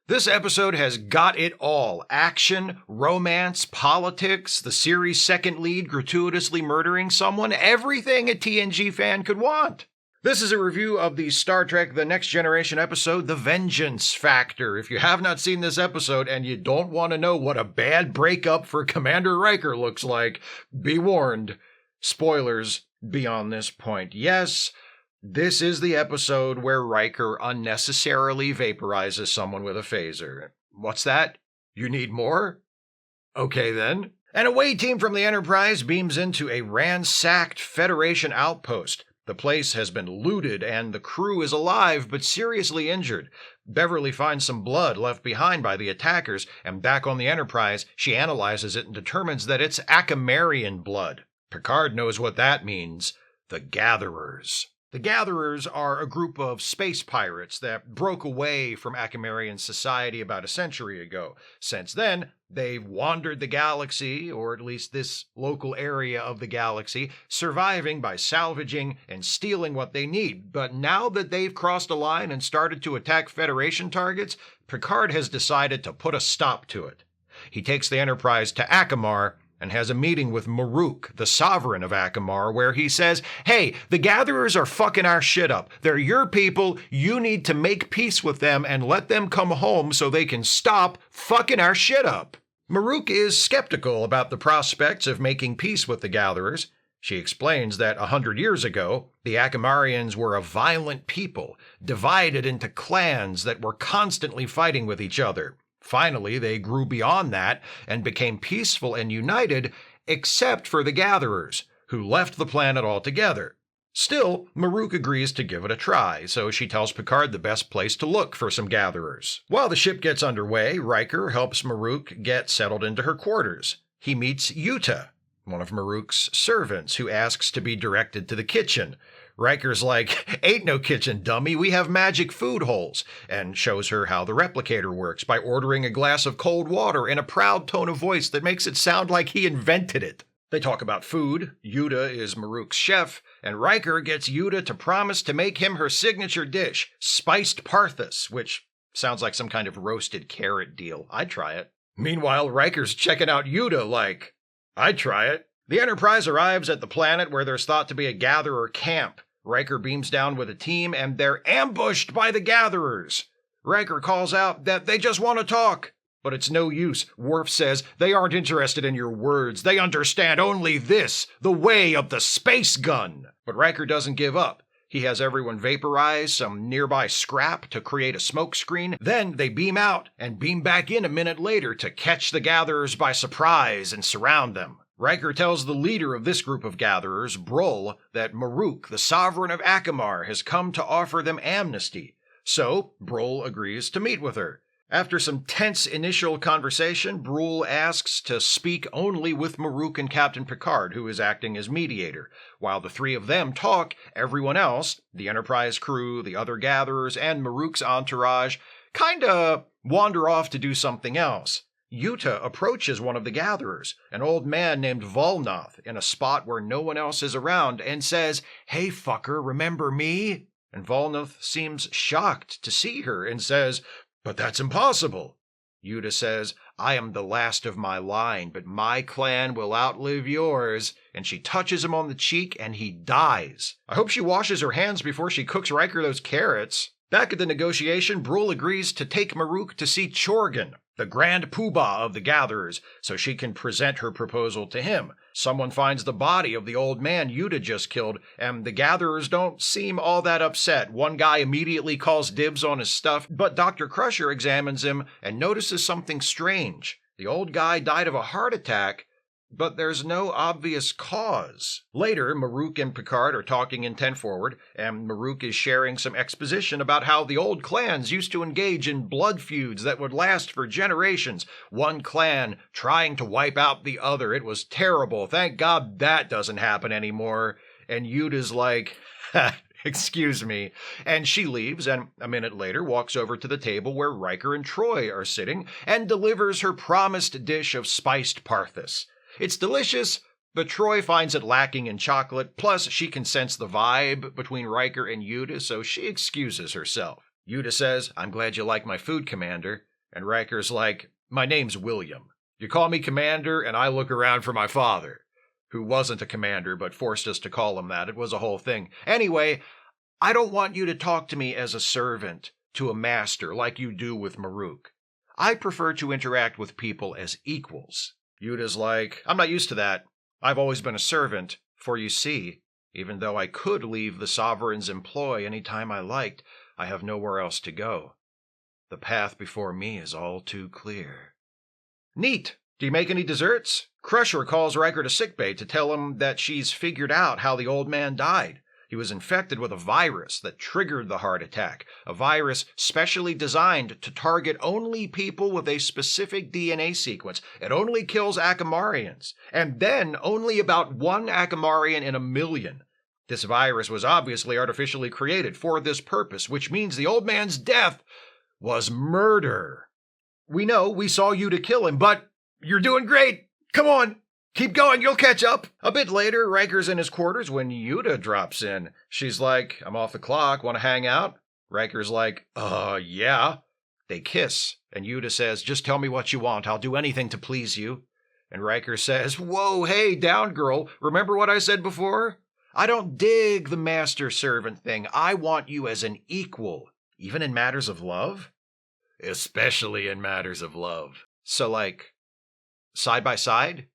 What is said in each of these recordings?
This episode has got it all. Action, romance, politics, the series' second lead gratuitously murdering someone, everything a TNG fan could want. This is a review of the Star Trek The Next Generation episode, The Vengeance Factor. If you have not seen this episode and you don't want to know what a bad breakup for Commander Riker looks like, be warned. Spoilers beyond this point. Yes, this is the episode where Riker unnecessarily vaporizes someone with a phaser. What's that? You need more? Okay then. An away team from the Enterprise beams into a ransacked Federation outpost. The place has been looted and the crew is alive but seriously injured. Beverly finds some blood left behind by the attackers, and back on the Enterprise, she analyzes it and determines that it's Akamarian blood. Picard knows what that means. The Gatherers. The Gatherers are a group of space pirates that broke away from Akamarian society about a century ago. Since then, they've wandered the galaxy, or at least this local area of the galaxy, surviving by salvaging and stealing what they need. But now that they've crossed a line and started to attack Federation targets, Picard has decided to put a stop to it. He takes the Enterprise to Akamar and has a meeting with Maruk, the sovereign of Akamar, where he says, hey, the Gatherers are fucking our shit up. They're your people. You need to make peace with them and let them come home so they can stop fucking our shit up. Maruk is skeptical about the prospects of making peace with the Gatherers. She explains that 100 years ago, the Akamarians were a violent people, divided into clans that were constantly fighting with each other. Finally, they grew beyond that and became peaceful and united, except for the Gatherers, who left the planet altogether. Still, Maruk agrees to give it a try, so she tells Picard the best place to look for some Gatherers. While the ship gets underway, Riker helps Maruk get settled into her quarters. He meets Yuta, one of Maruk's servants, who asks to be directed to the kitchen. Riker's like, ain't no kitchen, dummy, we have magic food holes, and shows her how the replicator works by ordering a glass of cold water in a proud tone of voice that makes it sound like he invented it. They talk about food. Yuta is Maruk's chef, and Riker gets Yuta to promise to make him her signature dish, spiced parthas, which sounds like some kind of roasted carrot deal. I'd try it. Meanwhile, Riker's checking out Yuta like, I'd try it. The Enterprise arrives at the planet where there's thought to be a Gatherer camp. Riker beams down with a team, and they're ambushed by the Gatherers. Riker calls out that they just want to talk. But it's no use. Worf says they aren't interested in your words. They understand only this, the way of the space gun. But Riker doesn't give up. He has everyone vaporize some nearby scrap to create a smoke screen. Then they beam out and beam back in a minute later to catch the Gatherers by surprise and surround them. Riker tells the leader of this group of Gatherers, Brull, that Maruk, the sovereign of Akamar, has come to offer them amnesty. So, Brull agrees to meet with her. After some tense initial conversation, Brull asks to speak only with Maruk and Captain Picard, who is acting as mediator. While the three of them talk, everyone else, the Enterprise crew, the other Gatherers, and Maruk's entourage, kinda wander off to do something else. Yuta approaches one of the Gatherers, an old man named Volnoth, in a spot where no one else is around, and says, hey fucker, remember me? And Volnoth seems shocked to see her and says, but that's impossible. Yuta says, I am the last of my line, but my clan will outlive yours. And she touches him on the cheek and he dies. I hope she washes her hands before she cooks Riker those carrots. Back at the negotiation, Brull agrees to take Maruk to see Chorgan, the grand poobah of the Gatherers, so she can present her proposal to him. Someone finds the body of the old man Yuta just killed, and the Gatherers don't seem all that upset. One guy immediately calls dibs on his stuff, but Dr. Crusher examines him and notices something strange. The old guy died of a heart attack, but there's no obvious cause. Later, Maruk and Picard are talking in 10 forward, and Maruk is sharing some exposition about how the old clans used to engage in blood feuds that would last for generations. One clan trying to wipe out the other. It was terrible. Thank God that doesn't happen anymore. And Yuta's like, excuse me. And she leaves, and a minute later walks over to the table where Riker and Troy are sitting, and delivers her promised dish of spiced parthas. It's delicious, but Troy finds it lacking in chocolate, plus she can sense the vibe between Riker and Yuta, so she excuses herself. Yuta says, I'm glad you like my food, Commander. And Riker's like, my name's William. You call me Commander, and I look around for my father, who wasn't a commander but forced us to call him that. It was a whole thing. Anyway, I don't want you to talk to me as a servant to a master like you do with Maruk. I prefer to interact with people as equals. Yuta's like, I'm not used to that. I've always been a servant, for you see, even though I could leave the Sovereign's employ any time I liked, I have nowhere else to go. The path before me is all too clear. Neat. Do you make any desserts? Crusher calls Riker to sickbay to tell him that she's figured out how the old man died. He was infected with a virus that triggered the heart attack, a virus specially designed to target only people with a specific DNA sequence. It only kills Akamarians, and then only about one Akamarian in a million. This virus was obviously artificially created for this purpose, which means the old man's death was murder. We know we saw Yuta kill him, but you're doing great. Come on. Keep going, you'll catch up. A bit later, Riker's in his quarters when Yuta drops in. She's like, I'm off the clock, want to hang out? Riker's like, yeah. They kiss, and Yuta says, just tell me what you want, I'll do anything to please you. And Riker says, whoa, hey, down girl, remember what I said before? I don't dig the master-servant thing. I want you as an equal, even in matters of love? Especially in matters of love. So like, side by side?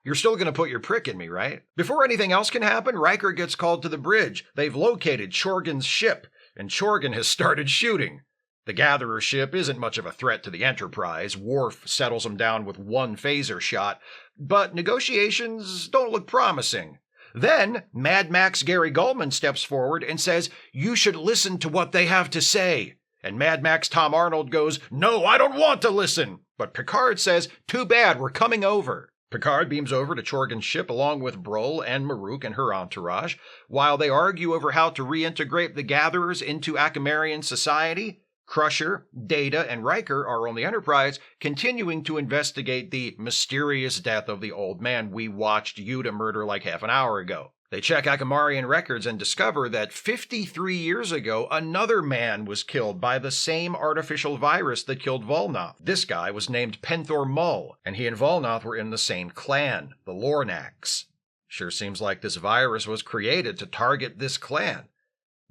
You're still going to put your prick in me, right? Before anything else can happen, Riker gets called to the bridge. They've located Chorgan's ship, and Chorgan has started shooting. The Gatherer ship isn't much of a threat to the Enterprise. Worf settles them down with one phaser shot, but negotiations don't look promising. Then, Mad Max Gary Gulman steps forward and says, you should listen to what they have to say. And Mad Max Tom Arnold goes, no, I don't want to listen. But Picard says, too bad, we're coming over. Picard beams over to Chorgan's ship along with Brol and Maruk and her entourage. While they argue over how to reintegrate the Gatherers into Akamarian society, Crusher, Data, and Riker are on the Enterprise, continuing to investigate the mysterious death of the old man we watched Yuta murder like half an hour ago. They check Akamarian records and discover that 53 years ago, another man was killed by the same artificial virus that killed Volnoth. This guy was named Penthor Mull, and he and Volnoth were in the same clan, the Lornax. Sure seems like this virus was created to target this clan.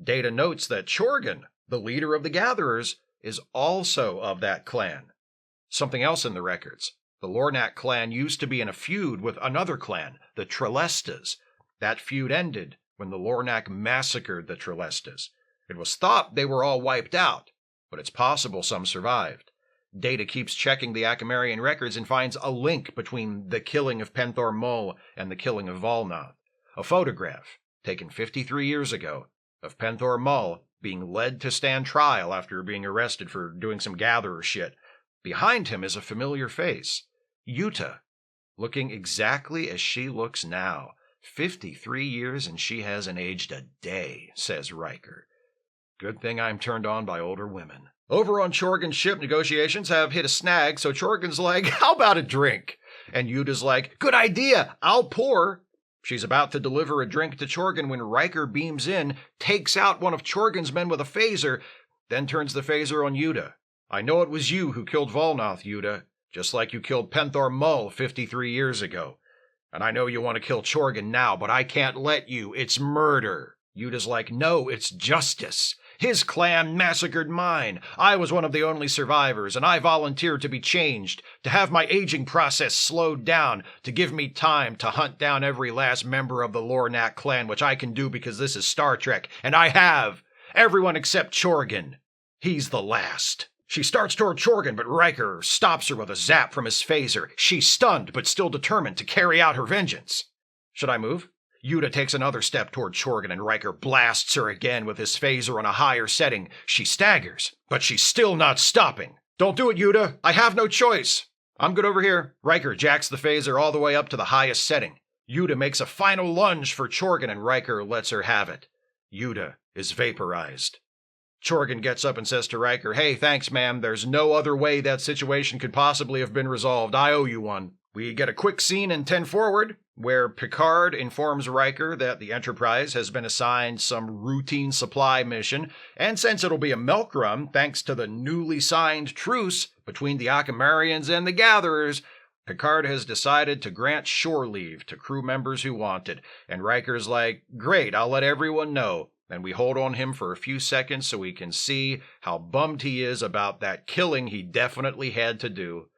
Data notes that Chorgan, the leader of the Gatherers, is also of that clan. Something else in the records. The Lornak clan used to be in a feud with another clan, the Trelestas. That feud ended when the Lornak massacred the Trelestas. It was thought they were all wiped out, but it's possible some survived. Data keeps checking the Akamarian records and finds a link between the killing of Penthor Mull and the killing of Volnoth. A photograph, taken 53 years ago, of Penthor Mull being led to stand trial after being arrested for doing some Gatherer shit. Behind him is a familiar face, Yuta, looking exactly as she looks now. 53 years and she hasn't aged a day, says Riker. Good thing I'm turned on by older women. Over on Chorgan's ship, negotiations have hit a snag, so Chorgan's like, how about a drink? And Yuta's like, good idea, I'll pour. She's about to deliver a drink to Chorgan when Riker beams in, takes out one of Chorgan's men with a phaser, then turns the phaser on Yuta. I know it was you who killed Volnoth, Yuta, just like you killed Penthor Mull 53 years ago. And I know you want to kill Chorgan now, but I can't let you. It's murder. Yuta's like, no, it's justice. His clan massacred mine. I was one of the only survivors, and I volunteered to be changed, to have my aging process slowed down, to give me time to hunt down every last member of the Lornak clan, which I can do because this is Star Trek, and I have. Everyone except Chorgan. He's the last. She starts toward Chorgan, but Riker stops her with a zap from his phaser. She's stunned, but still determined to carry out her vengeance. Should I move? Yuta takes another step toward Chorgan, and Riker blasts her again with his phaser on a higher setting. She staggers, but she's still not stopping. Don't do it, Yuta. I have no choice. I'm good over here. Riker jacks the phaser all the way up to the highest setting. Yuta makes a final lunge for Chorgan, and Riker lets her have it. Yuta is vaporized. Chorgan gets up and says to Riker, hey, thanks, ma'am. There's no other way that situation could possibly have been resolved. I owe you one. We get a quick scene in 10 Forward, where Picard informs Riker that the Enterprise has been assigned some routine supply mission, and since it'll be a milk run thanks to the newly signed truce between the Akamarians and the Gatherers, Picard has decided to grant shore leave to crew members who want it, and Riker's like, great, I'll let everyone know. And we hold on him for a few seconds so we can see how bummed he is about that killing he definitely had to do.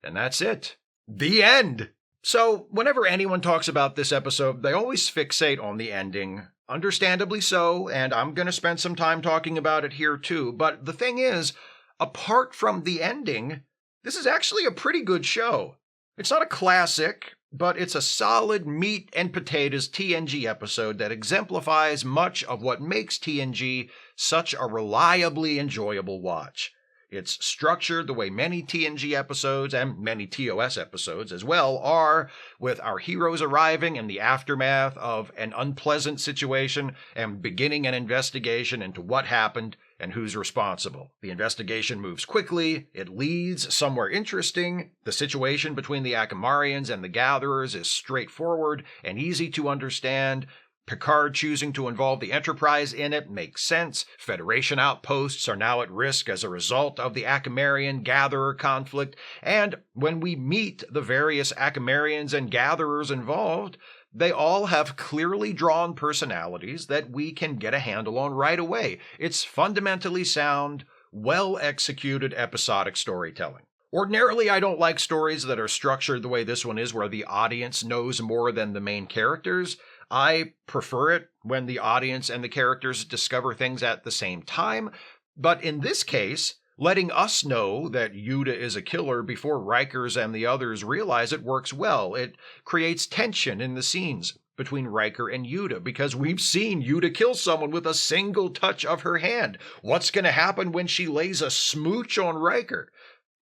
And that's it. The end! So, whenever anyone talks about this episode, they always fixate on the ending. Understandably so, and I'm going to spend some time talking about it here too. But the thing is, apart from the ending, this is actually a pretty good show. It's not a classic, but it's a solid meat and potatoes TNG episode that exemplifies much of what makes TNG such a reliably enjoyable watch. It's structured the way many TNG episodes, and many TOS episodes as well, are, with our heroes arriving in the aftermath of an unpleasant situation and beginning an investigation into what happened and who's responsible. The investigation moves quickly, it leads somewhere interesting, the situation between the Akamarians and the Gatherers is straightforward and easy to understand. Picard choosing to involve the Enterprise in it makes sense. Federation outposts are now at risk as a result of the Akamarian-Gatherer conflict, and when we meet the various Akamarians and Gatherers involved, they all have clearly drawn personalities that we can get a handle on right away. It's fundamentally sound, well-executed episodic storytelling. Ordinarily, I don't like stories that are structured the way this one is, where the audience knows more than the main characters. I prefer it when the audience and the characters discover things at the same time, but in this case, letting us know that Yuta is a killer before Rikers and the others realize it works well. It creates tension in the scenes between Riker and Yuta, because we've seen Yuta kill someone with a single touch of her hand. What's going to happen when she lays a smooch on Riker?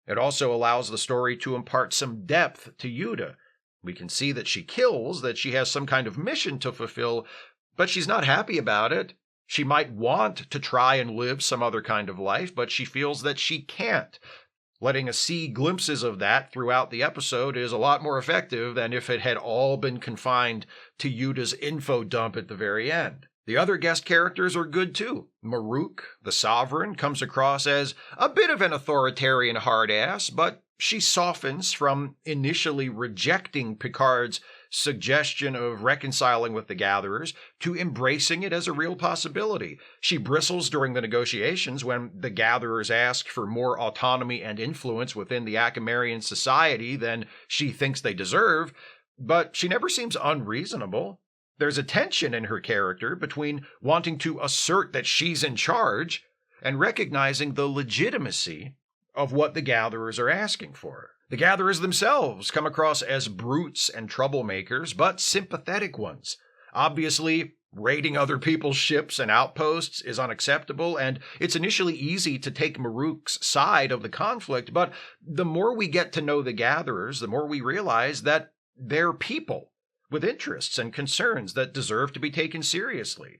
It also allows the story to impart some depth to Yuta. We can see that she kills, that she has some kind of mission to fulfill, but she's not happy about it. She might want to try and live some other kind of life, but she feels that she can't. Letting us see glimpses of that throughout the episode is a lot more effective than if it had all been confined to Yuta's info dump at the very end. The other guest characters are good too. Maruk, the Sovereign, comes across as a bit of an authoritarian hard-ass, but she softens from initially rejecting Picard's suggestion of reconciling with the Gatherers to embracing it as a real possibility. She bristles during the negotiations when the Gatherers ask for more autonomy and influence within the Akamarian society than she thinks they deserve, but she never seems unreasonable. There's a tension in her character between wanting to assert that she's in charge and recognizing the legitimacy of what the Gatherers are asking for. The Gatherers themselves come across as brutes and troublemakers, but sympathetic ones. Obviously, raiding other people's ships and outposts is unacceptable, and it's initially easy to take Maruk's side of the conflict, but the more we get to know the Gatherers, the more we realize that they're people with interests and concerns that deserve to be taken seriously.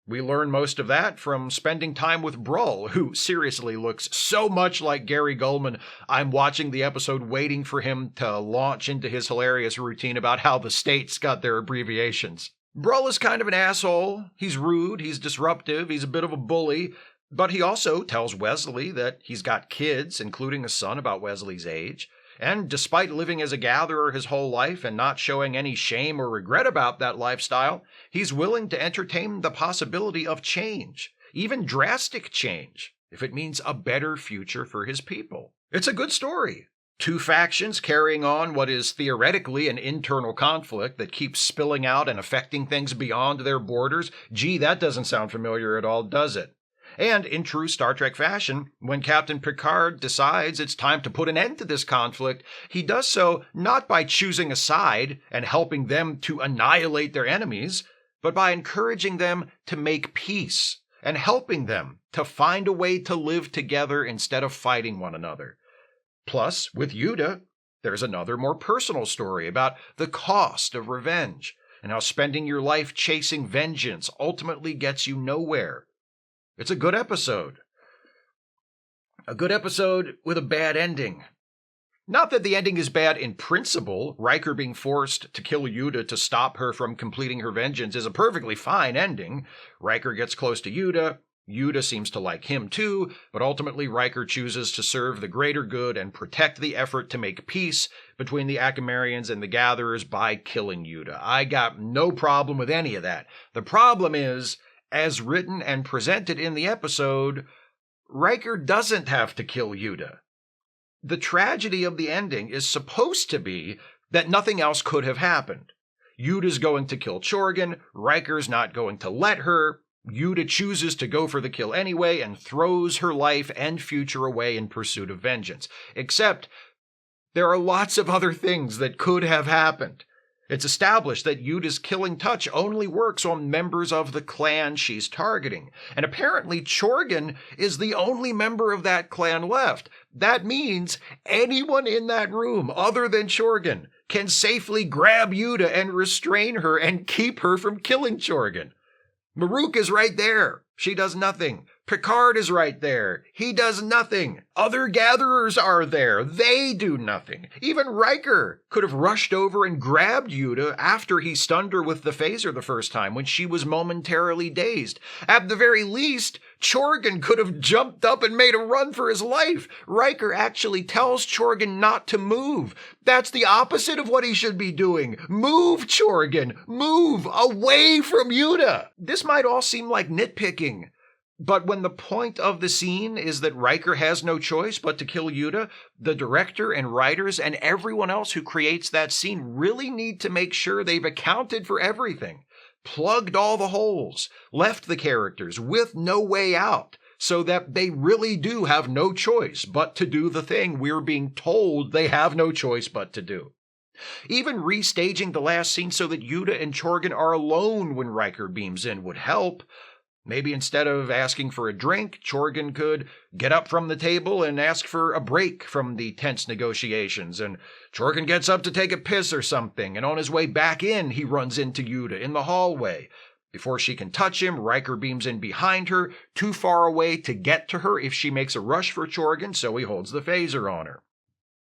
We learn most of that from spending time with Brull, who seriously looks so much like Gary Gulman. I'm watching the episode waiting for him to launch into his hilarious routine about how the states got their abbreviations. Brull is kind of an asshole. He's rude, he's disruptive, he's a bit of a bully, but he also tells Wesley that he's got kids, including a son about Wesley's age. And despite living as a gatherer his whole life and not showing any shame or regret about that lifestyle, he's willing to entertain the possibility of change, even drastic change, if it means a better future for his people. It's a good story. Two factions carrying on what is theoretically an internal conflict that keeps spilling out and affecting things beyond their borders. Gee, that doesn't sound familiar at all, does it? And in true Star Trek fashion, when Captain Picard decides it's time to put an end to this conflict, he does so not by choosing a side and helping them to annihilate their enemies, but by encouraging them to make peace and helping them to find a way to live together instead of fighting one another. Plus, with Yuta, there's another more personal story about the cost of revenge and how spending your life chasing vengeance ultimately gets you nowhere. It's a good episode. A good episode with a bad ending. Not that the ending is bad in principle. Riker being forced to kill Yuta to stop her from completing her vengeance is a perfectly fine ending. Riker gets close to Yuta. Yuta seems to like him too, but ultimately Riker chooses to serve the greater good and protect the effort to make peace between the Akamarians and the Gatherers by killing Yuta. I got no problem with any of that. The problem is, as written and presented in the episode, Riker doesn't have to kill Yuta. The tragedy of the ending is supposed to be that nothing else could have happened. Yuta's going to kill Chorgan, Riker's not going to let her. Yuta chooses to go for the kill anyway and throws her life and future away in pursuit of vengeance. Except, there are lots of other things that could have happened. It's established that Yuta's killing touch only works on members of the clan she's targeting. And apparently Chorgan is the only member of that clan left. That means anyone in that room other than Chorgan can safely grab Yuta and restrain her and keep her from killing Chorgan. Maruk is right there. She does nothing. Picard is right there. He does nothing. Other gatherers are there. They do nothing. Even Riker could have rushed over and grabbed Yuta after he stunned her with the phaser the first time when she was momentarily dazed. At the very least, Chorgan could have jumped up and made a run for his life. Riker actually tells Chorgan not to move. That's the opposite of what he should be doing. Move, Chorgan. Move away from Yuta. This might all seem like nitpicking, but when the point of the scene is that Riker has no choice but to kill Yuta, the director and writers and everyone else who creates that scene really need to make sure they've accounted for everything, plugged all the holes, left the characters with no way out, so that they really do have no choice but to do the thing we're being told they have no choice but to do. Even restaging the last scene so that Yuta and Chorgan are alone when Riker beams in would help. Maybe instead of asking for a drink, Chorgan could get up from the table and ask for a break from the tense negotiations, and Chorgan gets up to take a piss or something, and on his way back in, he runs into Yuta in the hallway. Before she can touch him, Riker beams in behind her, too far away to get to her if she makes a rush for Chorgan, so he holds the phaser on her.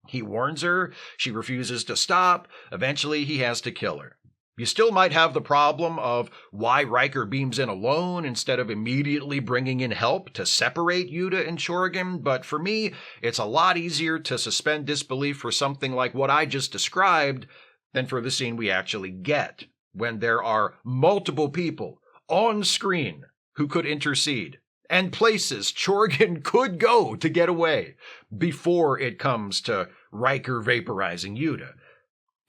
He warns her, she refuses to stop, eventually he has to kill her. You still might have the problem of why Riker beams in alone instead of immediately bringing in help to separate Yuta and Chorgan, but for me, it's a lot easier to suspend disbelief for something like what I just described than for the scene we actually get, when there are multiple people on screen who could intercede, and places Chorgan could go to get away before it comes to Riker vaporizing Yuta.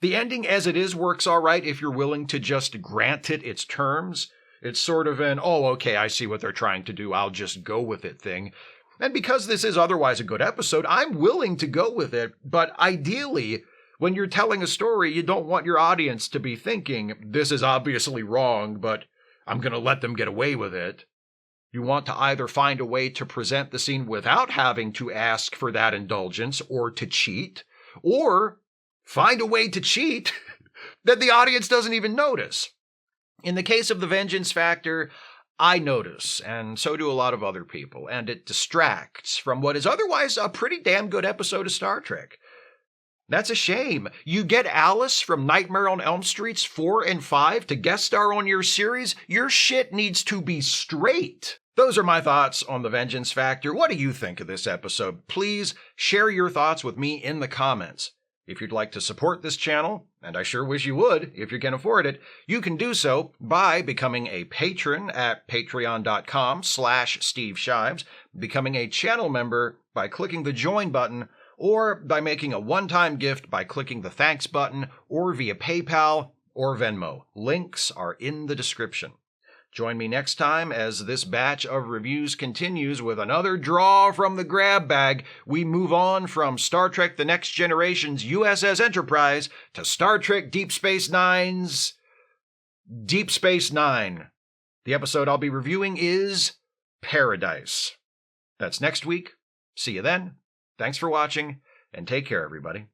The ending as it is works all right if you're willing to just grant it its terms. It's sort of an, oh, okay, I see what they're trying to do, I'll just go with it thing. And because this is otherwise a good episode, I'm willing to go with it, but ideally, when you're telling a story, you don't want your audience to be thinking, this is obviously wrong, but I'm going to let them get away with it. You want to either find a way to present the scene without having to ask for that indulgence or to cheat, or find a way to cheat that the audience doesn't even notice. In the case of the vengeance factor, I notice, and so do a lot of other people, and it distracts from what is otherwise a pretty damn good episode of Star Trek. That's a shame. You get Alice from Nightmare on Elm Streets 4 and 5 to guest star on your series, your shit needs to be straight. Those are my thoughts on the vengeance factor. What do you think of this episode? Please share your thoughts with me in the comments. If you'd like to support this channel, and I sure wish you would if you can afford it, you can do so by becoming a patron at patreon.com/Steve Shives, becoming a channel member by clicking the join button, or by making a one-time gift by clicking the thanks button, or via PayPal or Venmo. Links are in the description. Join me next time as this batch of reviews continues with another draw from the grab bag. We move on from Star Trek The Next Generation's USS Enterprise to Star Trek Deep Space Nine's Deep Space Nine. The episode I'll be reviewing is Paradise. That's next week. See you then. Thanks for watching, and take care, everybody.